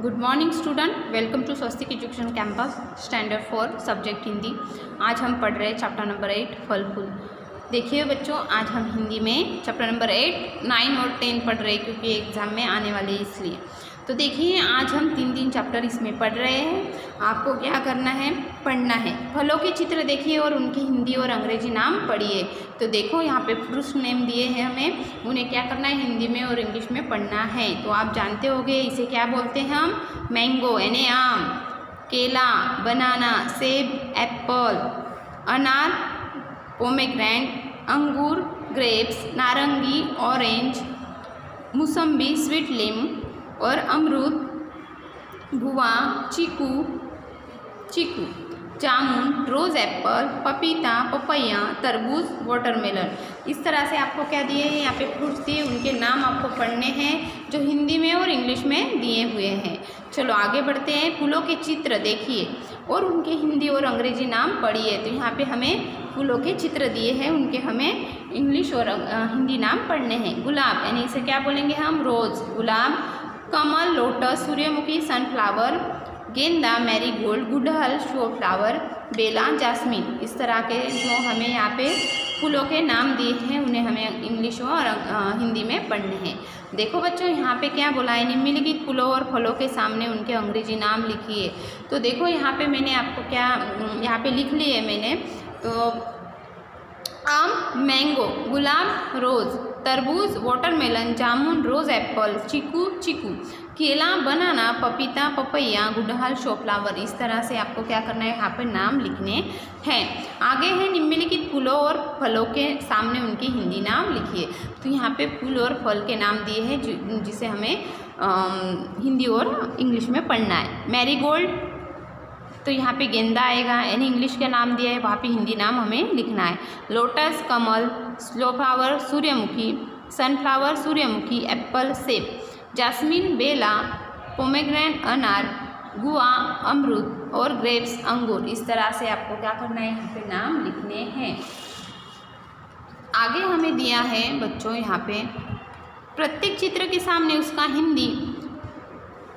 Good morning student, welcome to Swastik education campus standard 4 subject Hindi. आज हम पढ़ रहे हैं चैप्टर नंबर 8 फल फूल। देखिए बच्चों, आज हम हिंदी में चैप्टर नंबर 8, 9 और 10 पढ़ रहे हैं क्योंकि एग्ज़ाम में आने वाले हैं इसलिए। तो देखिए, आज हम 3 चैप्टर इसमें पढ़ रहे हैं। आपको क्या करना है, पढ़ना है। फलों के चित्र देखिए और उनके हिंदी और अंग्रेजी नाम पढ़िए। तो देखो यहाँ पे फ्रूट्स नेम दिए हैं हमें, उन्हें क्या करना है, हिंदी में और इंग्लिश में पढ़ना है। तो आप जानते होंगे इसे क्या बोलते हैं हम, मैंगो यानी आम, केला, बनाना, सेब, एप्पल, अनार, पोमेग्रेनेट, अंगूर, ग्रेप्स, नारंगी, ऑरेंज, मौसम्बी, स्वीट लिम और अमरूद, गुआ, चीकू, जामुन, रोज़ एप्पल, पपीता, पपैया, तरबूज, वाटरमेलन। इस तरह से आपको क्या दिए हैं, यहाँ पे फ्रूट्स दिए, उनके नाम आपको पढ़ने हैं जो हिंदी में और इंग्लिश में दिए हुए हैं। चलो आगे बढ़ते हैं। फूलों के चित्र देखिए और उनके हिंदी और अंग्रेजी नाम पढ़िए। तो यहाँ पे हमें फूलों के चित्र दिए हैं, उनके हमें इंग्लिश और हिंदी नाम पढ़ने हैं। गुलाब यानी इसे क्या बोलेंगे हम, रोज़, गुलाब। कमल, लोटस, सूर्यमुखी, सनफ्लावर, गेंदा, मैरीगोल्ड, गुड़हल, शो फ्लावर, बेला, जास्मिन। इस तरह के जो हमें यहाँ पे फूलों के नाम दिए हैं उन्हें हमें इंग्लिश और हिंदी में पढ़ने हैं। देखो बच्चों, यहाँ पे क्या बोला है, निम्नलिखित फूलों और फलों के सामने उनके अंग्रेजी नाम लिखिए। तो देखो यहाँ पे मैंने आपको क्या यहाँ पे लिख लिए मैंने। तो आम, मैंगो, गुलाब, रोज़, तरबूज, वाटरमेलन, जामुन, रोज़ एप्पल, चीकू, केला, बनाना, पपीता, पपैया, गुड़हल, शोफ्लावर। इस तरह से आपको क्या करना है, यहाँ पे नाम लिखने हैं। आगे है, निम्नलिखित फूलों और फलों के सामने उनके हिंदी नाम लिखिए। तो यहाँ पे फूल और फल के नाम दिए हैं जिसे हमें हिंदी और इंग्लिश में पढ़ना है। मैरीगोल्ड, तो यहाँ पे गेंदा आएगा, यानी इंग्लिश का नाम दिया है, वहाँ पे हिंदी नाम हमें लिखना है। लोटस, कमल, स्लो फ्लावर, सूर्यमुखी, सनफ्लावर, सूर्यमुखी, एप्पल, सेब, जास्मिन, बेला, पोमेग्रेनेट, अनार, गुआ, अमरूद और ग्रेप्स, अंगूर। इस तरह से आपको क्या करना है, यहाँ पे नाम लिखने हैं। आगे हमें दिया है बच्चों, यहाँ पे प्रत्येक चित्र के सामने उसका हिंदी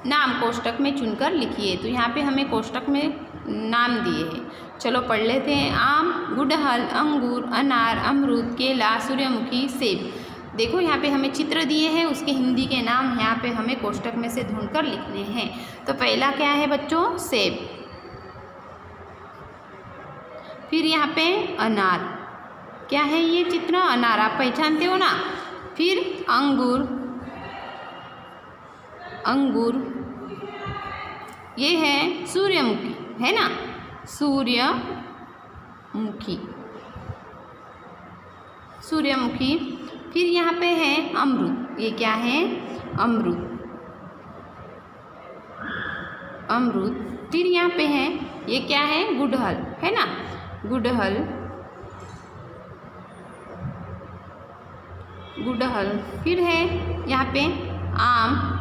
नाम कोष्टक में चुनकर लिखिए। तो यहाँ पे हमें कोष्टक में नाम दिए हैं, चलो पढ़ लेते हैं। आम, गुड़हल, अंगूर, अनार, अमरूद, केला, सूर्यमुखी, सेब। देखो यहाँ पे हमें चित्र दिए हैं, उसके हिंदी के नाम यहाँ पे हमें कोष्टक में से ढूंढकर लिखने हैं। तो पहला क्या है बच्चों, सेब। फिर यहाँ पे अनार, क्या है ये चित्र, अनार आप पहचानते हो ना। फिर अंगूर, ये है सूर्यमुखी, है ना, सूर्यमुखी। फिर यहाँ पे है अमरूद, ये क्या है, अमरूद। फिर यहाँ पे है, ये क्या है, गुड़हल, है ना, गुड़हल। फिर है यहाँ पे आम,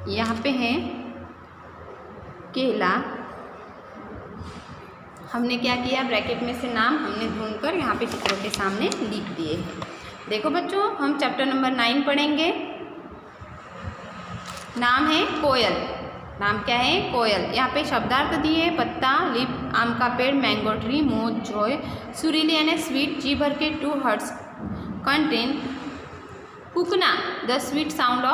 यहाँ पे है केला। हमने क्या किया, ब्रैकेट में से नाम हमने ढूंढकर यहाँ पे चित्रों के सामने लिख दिए हैं। देखो बच्चों, हम चैप्टर नंबर 9 पढ़ेंगे। नाम है कोयल। नाम क्या है, कोयल। यहाँ पे शब्दार्थ दिए, पत्ता, लिप, आम का पेड़, मैंगो ट्री, मोज, जॉय, सुरीली यानी स्वीट, जी भर के, 2 हर्ट्स, कंटेन, कुकना, the sweet sound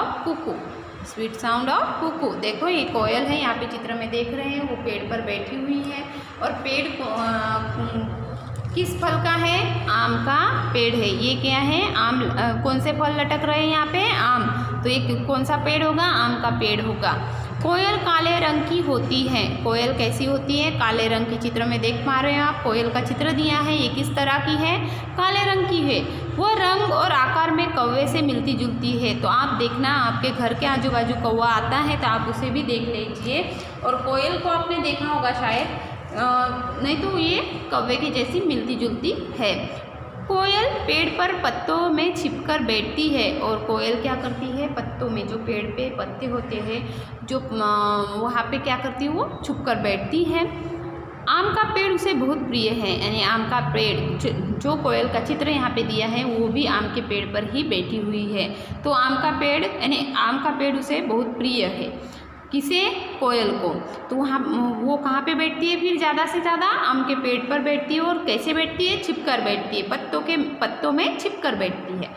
of cuckoo, देखो ये कोयल है, यहाँ पे चित्र में देख रहे हैं, वो पेड़ पर बैठी हुई है। और पेड़ किस फल का है, आम का पेड़ है। ये क्या है, आम, कौन से फल लटक रहे हैं यहाँ पे, आम। तो ये कौन सा पेड़ होगा, आम का पेड़ होगा। कोयल काले रंग की होती है। कोयल कैसी होती है, काले रंग की। चित्र में देख पा रहे हैं आप, कोयल का चित्र दिया है, ये किस तरह की है, काले रंग की है। वह रंग और आकार में कौवे से मिलती जुलती है। तो आप देखना, आपके घर के आजू बाजू कौवा आता है तो आप उसे भी देख लीजिए। और कोयल को आपने देखा होगा शायद, नहीं तो ये कौवे की जैसी मिलती जुलती है। कोयल पेड़ पर पत्तों में छिपकर बैठती है। और कोयल क्या करती है, पत्तों में, जो पेड़ पे पत्ते होते हैं, जो वहाँ पे क्या करती है, वो छुपकर बैठती है। आम का पेड़ उसे बहुत प्रिय है, यानी आम का पेड़ जो कोयल का चित्र यहाँ पे दिया है वो भी आम के पेड़ पर ही बैठी हुई है। तो आम का पेड़ यानी आम का पेड़ उसे बहुत प्रिय है। किसे? कोयल को। तो वहाँ वो कहाँ पे बैठती है फिर ज़्यादा से ज़्यादा? आम के पेड़ पर बैठती है। और कैसे बैठती है? छिपकर बैठती है, पत्तों में छिपकर बैठती है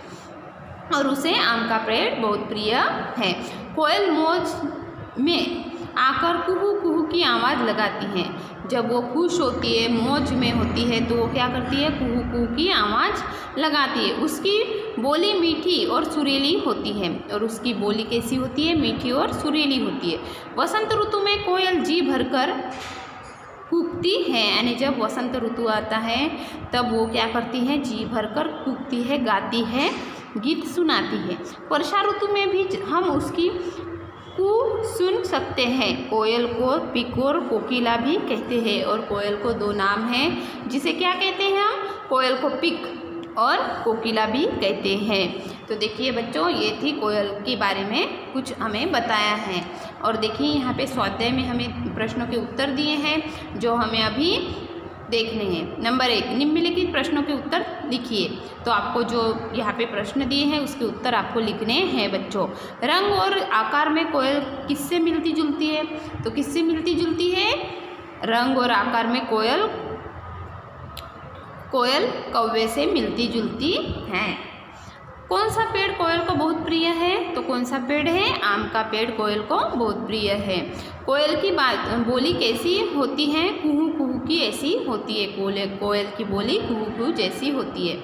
और उसे आम का पेड़ बहुत प्रिय है। कोयल मौज में आकर कुहू कुहू की आवाज़ लगाती है। जब वो खुश होती है, मौज में होती है, तो वो क्या करती है? कुहू कुहू की आवाज़ लगाती है। उसकी बोली मीठी और सुरीली होती है। और उसकी बोली कैसी होती है? मीठी और सुरीली होती है। वसंत ऋतु में कोयल जी भरकर कूकती है, यानी जब वसंत ऋतु आता है तब वो क्या करती है? जी भरकर कूकती है, गाती है, गीत सुनाती है। वर्षा ऋतु में भी हम उसकी कू सुन सकते हैं। कोयल को पिक और कोकिला भी कहते हैं। और कोयल को दो नाम हैं, जिसे क्या कहते हैं हम? कोयल को पिक और कोकिला भी कहते हैं। तो देखिए बच्चों, ये थी कोयल के बारे में कुछ हमें बताया है। और देखिए यहाँ पे स्वाध्याय में हमें प्रश्नों के उत्तर दिए हैं जो हमें अभी देखने हैं। नंबर 1, निम्नलिखित प्रश्नों के उत्तर लिखिए। तो आपको जो यहाँ पे प्रश्न दिए हैं उसके उत्तर आपको लिखने हैं बच्चों। रंग और आकार में कोयल किससे मिलती जुलती है? तो किससे मिलती जुलती है? रंग और आकार में कोयल कौवे से मिलती जुलती है। कौन सा पेड़ कोयल को बहुत प्रिय है? तो कौन सा पेड़ है? आम का पेड़ कोयल को बहुत प्रिय है। कोयल की बोली कैसी होती है? कुहू कुहू की ऐसी होती है। कोयल की बोली कुहू कुहू जैसी होती है।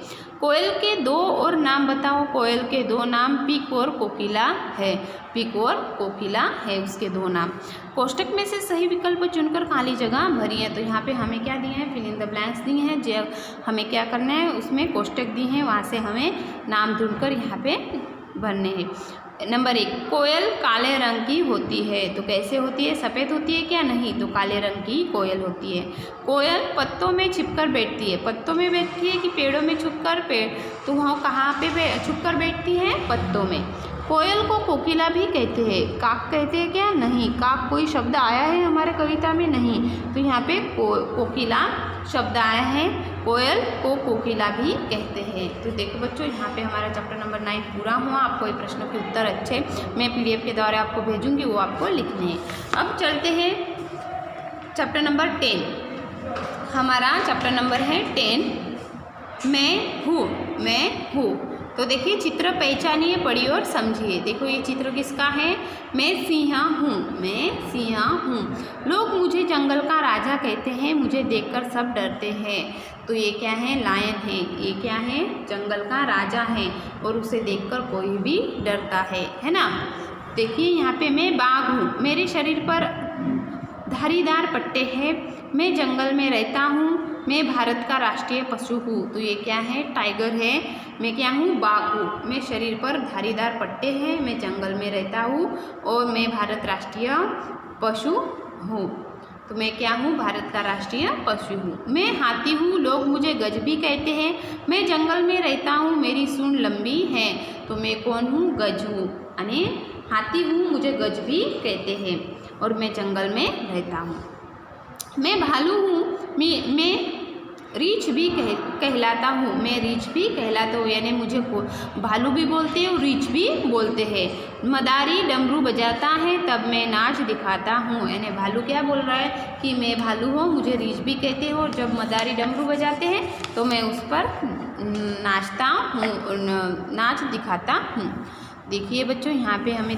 कोयल के दो और नाम बताओ। कोयल के दो नाम पिक और कोकिला है। पिक और कोकिला है उसके दो नाम। कोष्टक में से सही विकल्प चुनकर खाली जगह भरी है। तो यहाँ पे हमें क्या दिए हैं? फिल इन द ब्लैंक्स दिए हैं। जो हमें क्या करना है, उसमें कोष्टक दिए हैं, वहाँ से हमें नाम ढूंढकर यहाँ पे भरने हैं। नंबर 1, कोयल काले रंग की होती है। तो कैसे होती है? सफ़ेद होती है क्या? नहीं, तो काले रंग की कोयल होती है। कोयल पत्तों में छिपकर बैठती है। पत्तों में बैठती है कि पेड़ों में छुपकर? तो वहाँ कहाँ पे छुपकर बैठती है? पत्तों में। कोयल को कोकिला भी कहते हैं। काक कहते हैं क्या? नहीं। काक कोई शब्द आया है हमारे कविता में? नहीं। तो यहाँ पे कोकिला शब्द आया है। कोयल को कोकिला भी कहते हैं। तो देखो बच्चों, यहाँ पे हमारा चैप्टर नंबर 9 पूरा हुआ। आपको ये प्रश्नों के उत्तर अच्छे मैं PDF के द्वारा आपको भेजूंगी, वो आपको लिखने हैं। अब चलते हैं चैप्टर नंबर 10। हमारा चैप्टर नंबर है 10, मैं हूँ। तो देखिए, चित्र पहचानिए, पढ़िए और समझिए। देखो ये चित्र किसका है? मैं सिंहा हूँ। लोग मुझे जंगल का राजा कहते हैं, मुझे देखकर सब डरते हैं। तो ये क्या है? लायन है। ये क्या है? जंगल का राजा है और उसे देखकर कोई भी डरता है ना। देखिए यहाँ पे मैं बाघ हूँ, मेरे शरीर पर धारीदार पट्टे हैं, मैं जंगल में रहता हूँ, मैं भारत का राष्ट्रीय पशु हूँ। तो ये क्या है? टाइगर है। मैं क्या हूँ? बाघ हूँ। मैं शरीर पर धारीदार पट्टे हैं, मैं जंगल में रहता हूँ और मैं भारत राष्ट्रीय पशु हूँ। तो मैं क्या हूँ? भारत का राष्ट्रीय पशु हूँ। मैं हाथी हूँ, लोग मुझे गज भी कहते हैं, मैं जंगल में रहता हूँ, मेरी सूंड लंबी है। तो मैं कौन हूँ? गज हूँ, यानी हाथी हूँ, मुझे गज भी कहते हैं और मैं जंगल में रहता हूँ। मैं भालू हूँ, मैं रीछ भी कहलाता हूँ। मैं रीछ भी कहलाता हूँ, यानी मुझे भालू भी बोलते हैं और रीछ भी बोलते हैं। मदारी डमरू बजाता है तब मैं नाच दिखाता हूँ, यानी भालू क्या बोल रहा है कि मैं भालू हूँ, मुझे रीछ भी कहते हो, और जब मदारी डमरू बजाते हैं तो मैं उस पर नाचता हूँ, नाच दिखाता हूँ। देखिए बच्चों, यहाँ पे हमें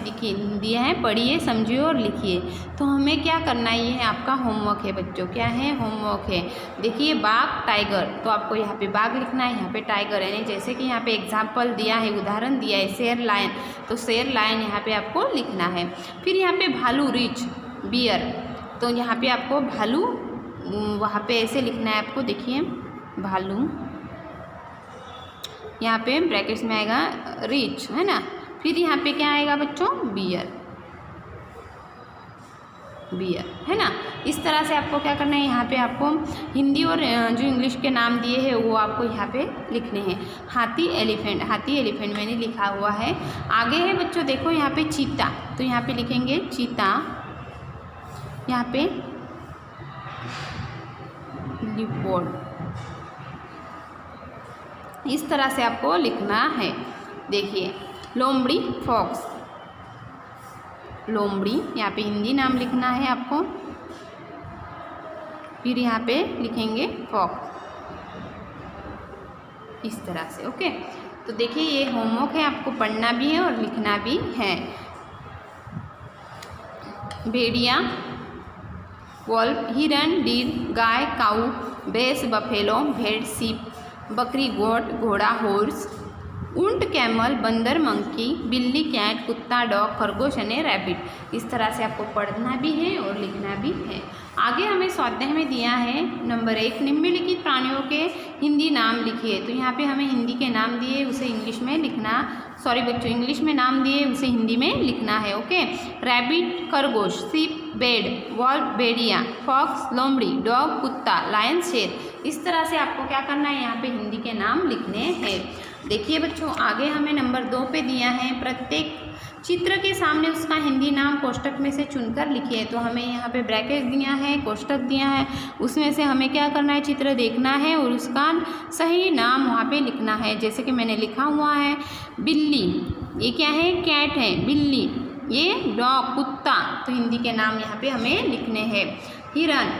दिया है, पढ़िए, समझिए और लिखिए। तो हमें क्या करना है? ये है आपका होमवर्क है बच्चों। क्या है? होमवर्क है। देखिए, बाघ, टाइगर, तो आपको यहाँ पे बाघ लिखना है, यहाँ पे टाइगर है। यानी जैसे कि यहाँ पे एग्जाम्पल दिया है, उदाहरण दिया है, शेर, लायन, तो शेर, लायन यहाँ पे आपको लिखना है। फिर यहाँ पे भालू, रीछ, बियर, तो यहाँ पे आपको भालू वहाँ पे ऐसे लिखना है आपको। देखिए भालू, यहाँ पे ब्रैकेट्स में आएगा रीछ, है ना। फिर यहाँ पे क्या आएगा बच्चों? बियर, है ना। इस तरह से आपको क्या करना है? यहाँ पे आपको हिंदी और जो इंग्लिश के नाम दिए हैं वो आपको यहाँ पे लिखने हैं। हाथी, एलिफेंट मैंने लिखा हुआ है। आगे है बच्चों, देखो यहाँ पे चीता, तो यहाँ पे लिखेंगे चीता। यहाँ पे लिपबोर्ड, इस तरह से आपको लिखना है। देखिए लोमड़ी फॉक्स, लोमड़ी यहाँ पे हिंदी नाम लिखना है आपको, फिर यहाँ पे लिखेंगे फॉक्स, इस तरह से। ओके, तो देखिए ये होमवर्क है, आपको पढ़ना भी है और लिखना भी है। भेड़िया, वॉल्फ, हिरन, डीर, गाय, काऊ, भैंस, बफेलो, भेड़, सीप, बकरी, गोट, घोड़ा, हॉर्स, ऊंट, कैमल, बंदर, मंकी, बिल्ली, कैट, कुत्ता, डॉग, खरगोश यानी रैबिट। इस तरह से आपको पढ़ना भी है और लिखना भी है। आगे हमें स्वाध्याय में दिया है नंबर 1, निम्नलिखित प्राणियों के हिंदी नाम लिखिए। तो यहाँ पे हमें हिंदी के नाम दिए, उसे इंग्लिश में लिखना, सॉरी बच्चों, इंग्लिश में नाम दिए, उसे हिंदी में लिखना है। ओके, रैबिट खरगोश, सीप बेड, वॉल्फ भेड़िया, फॉक्स लोमड़ी, डॉग कुत्ता, लायन शेर। इस तरह से आपको क्या करना है, यहाँ पे हिंदी के नाम लिखने हैं। देखिए बच्चों, आगे हमें नंबर 2 पे दिया है, प्रत्येक चित्र के सामने उसका हिंदी नाम कोष्टक में से चुनकर लिखिए। तो हमें यहाँ पे ब्रैकेट दिया है, कोष्टक दिया है, उसमें से हमें क्या करना है, चित्र देखना है और उसका सही नाम वहाँ पे लिखना है। जैसे कि मैंने लिखा हुआ है बिल्ली, ये क्या है, कैट है, बिल्ली, ये डॉग कुत्ता, तो हिंदी के नाम यहाँ पे हमें लिखने हैं। हिरन,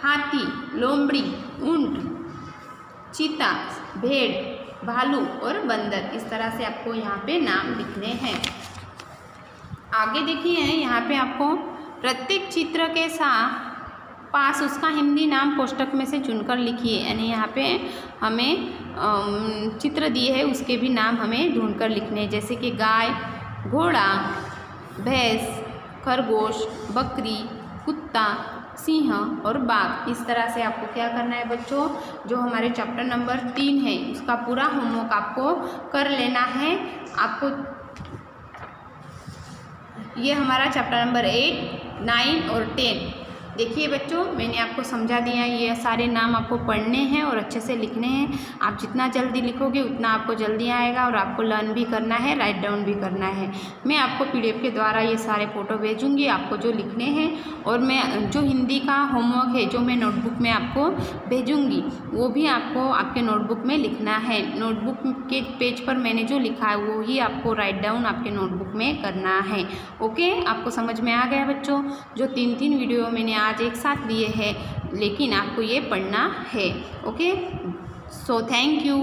हाथी, लोमड़ी, ऊंट, चीता, भेड़, भालू और बंदर। इस तरह से आपको यहाँ पे नाम लिखने हैं। आगे देखिए यहाँ पे आपको प्रत्येक चित्र के साथ पास उसका हिंदी नाम कोष्टक में से चुनकर लिखिए। यानी यहाँ पे हमें चित्र दिए हैं, उसके भी नाम हमें ढूंढकर लिखने हैं। जैसे कि गाय, घोड़ा, भैंस, खरगोश, बकरी, कुत्ता, सिंह और बाघ। इस तरह से आपको क्या करना है बच्चों, जो हमारे चैप्टर नंबर 3 है उसका पूरा होमवर्क आपको कर लेना है। आपको ये हमारा चैप्टर नंबर 8, 9 और 10। देखिए बच्चों, मैंने आपको समझा दिया, ये सारे नाम आपको पढ़ने हैं और अच्छे से लिखने हैं। आप जितना जल्दी लिखोगे उतना आपको जल्दी आएगा और आपको लर्न भी करना है, राइट डाउन भी करना है। मैं आपको PDF के द्वारा ये सारे फ़ोटो भेजूँगी आपको जो लिखने हैं, और मैं जो हिंदी का होमवर्क है जो मैं नोटबुक में आपको भेजूँगी वो भी आपको आपके नोटबुक में लिखना है। नोटबुक के पेज पर मैंने जो लिखा है वो ही आपको राइट डाउन आपके नोटबुक में करना है। ओके, आपको समझ में आ गया बच्चों? जो 3 वीडियो मैंने आज एक साथ लिए हैं, लेकिन आपको ये पढ़ना है। Okay, so thank you.